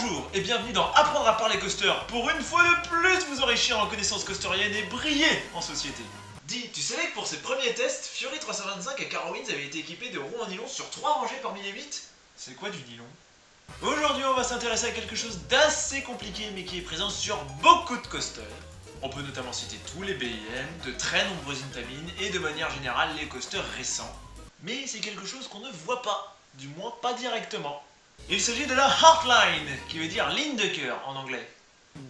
Bonjour et bienvenue dans Apprendre à parler coaster. Pour une fois de plus, vous enrichir en connaissances coasteriennes et briller en société. Dis, tu savais que pour ses premiers tests, Fury 325 et Carowinds avaient été équipés de roues en nylon sur 3 rangées parmi les 8? C'est quoi du nylon? Aujourd'hui, on va s'intéresser à quelque chose d'assez compliqué mais qui est présent sur beaucoup de coasters. On peut notamment citer tous les BIM, de très nombreux Intamin et de manière générale les coasters récents. Mais c'est quelque chose qu'on ne voit pas, du moins pas directement. Il s'agit de la Heartline, qui veut dire ligne de cœur en anglais.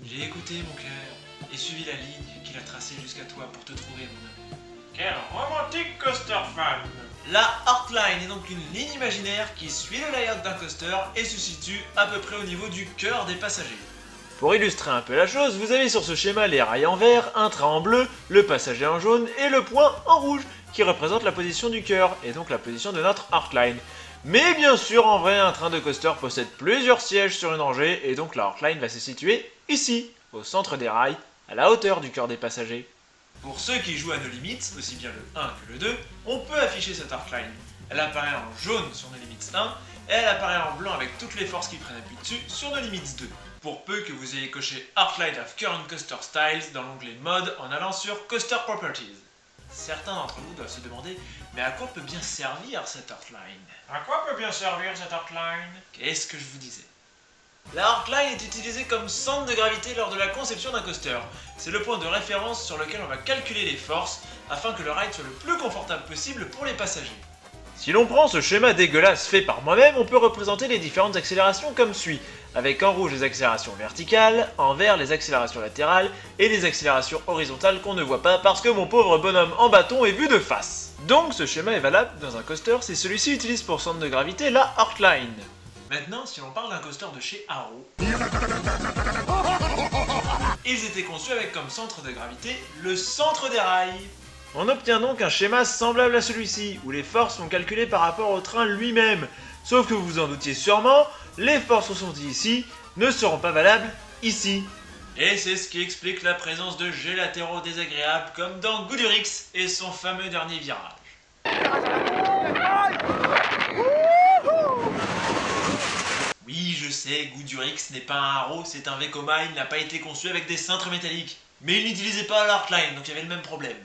J'ai écouté mon cœur et suivi la ligne qu'il a tracée jusqu'à toi pour te trouver, mon ami. Quel romantique coaster fan! La Heartline est donc une ligne imaginaire qui suit le layout d'un coaster et se situe à peu près au niveau du cœur des passagers. Pour illustrer un peu la chose, vous avez sur ce schéma les rails en vert, un train en bleu, le passager en jaune et le point en rouge qui représente la position du cœur et donc la position de notre Heartline. Mais bien sûr, en vrai, un train de coaster possède plusieurs sièges sur une rangée et donc la Heartline va se situer ici, au centre des rails, à la hauteur du cœur des passagers. Pour ceux qui jouent à No Limits, aussi bien le 1 que le 2, on peut afficher cette Heartline. Elle apparaît en jaune sur No Limits 1 et elle apparaît en blanc avec toutes les forces qui prennent appui dessus sur No Limits 2. Pour peu que vous ayez coché Heartline of Current Coaster Styles dans l'onglet Mode en allant sur Coaster Properties. Certains d'entre vous doivent se demander, mais à quoi peut bien servir cette Heartline? À quoi peut bien servir cette Heartline? Qu'est-ce que je vous disais? La Heartline est utilisée comme centre de gravité lors de la conception d'un coaster. C'est le point de référence sur lequel on va calculer les forces afin que le ride soit le plus confortable possible pour les passagers. Si l'on prend ce schéma dégueulasse fait par moi-même, on peut représenter les différentes accélérations comme suit, avec en rouge les accélérations verticales, en vert les accélérations latérales et les accélérations horizontales qu'on ne voit pas parce que mon pauvre bonhomme en bâton est vu de face. Donc ce schéma est valable dans un coaster si celui-ci utilise pour centre de gravité la Heartline. Maintenant, si l'on parle d'un coaster de chez Arrow, ils étaient conçus avec comme centre de gravité le centre des rails. On obtient donc un schéma semblable à celui-ci, où les forces sont calculées par rapport au train lui-même. Sauf que vous vous en doutiez sûrement, les forces ressenties ici ne seront pas valables ici. Et c'est ce qui explique la présence de jets latéraux désagréables comme dans Goudurix et son fameux dernier virage. Oui, je sais, Goudurix n'est pas un Arrow, c'est un Vekoma, il n'a pas été conçu avec des cintres métalliques. Mais il n'utilisait pas la Heartline, donc il y avait le même problème.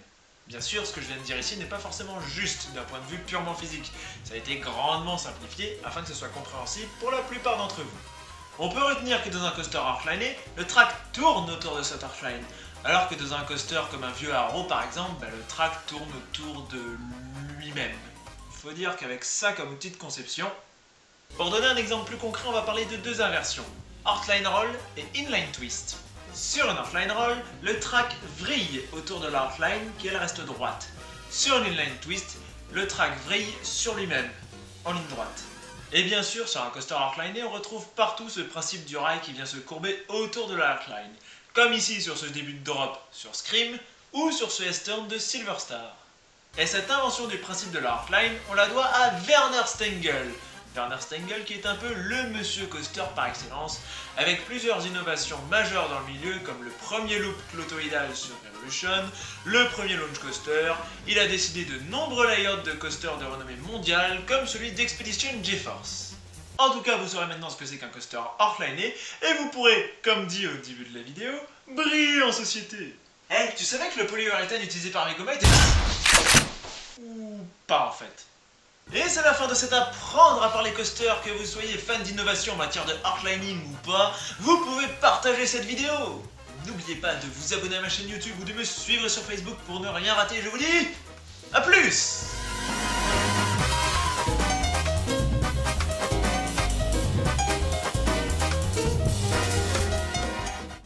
Bien sûr, ce que je viens de dire ici n'est pas forcément juste d'un point de vue purement physique. Ça a été grandement simplifié afin que ce soit compréhensible pour la plupart d'entre vous. On peut retenir que dans un coaster Heartliné, le track tourne autour de cette Heartline, alors que dans un coaster comme un vieux Arrow par exemple, le track tourne autour de lui-même. Il faut dire qu'avec ça comme outil de conception, pour donner un exemple plus concret, on va parler de deux inversions, Heartline Roll et Inline Twist. Sur une Heartline Roll, le track vrille autour de la Heartline qui elle reste droite. Sur une Inline Twist, le track vrille sur lui-même, en ligne droite. Et bien sûr, sur un coaster Heartliné, on retrouve partout ce principe du rail qui vient se courber autour de la Heartline. Comme ici sur ce début de drop sur Scream, ou sur ce S-turn de Silver Star. Et cette invention du principe de la Heartline, on la doit à Werner Stengel. Werner Stengel qui est un peu le monsieur coaster par excellence, avec plusieurs innovations majeures dans le milieu comme le premier loop clotoïdal sur Revolution, le premier launch coaster, il a décidé de nombreux layouts de coasters de renommée mondiale comme celui d'Expedition GeForce. En tout cas, vous saurez maintenant ce que c'est qu'un coaster Heartliné et vous pourrez, comme dit au début de la vidéo, briller en société. Eh, tu savais que le polyuréthane utilisé par Vekoma était... ou pas en fait. Et c'est la fin de cet apprendre à parler coaster, que vous soyez fan d'innovation en matière de Heartlining ou pas, vous pouvez partager cette vidéo. N'oubliez pas de vous abonner à ma chaîne YouTube ou de me suivre sur Facebook pour ne rien rater, je vous dis à plus.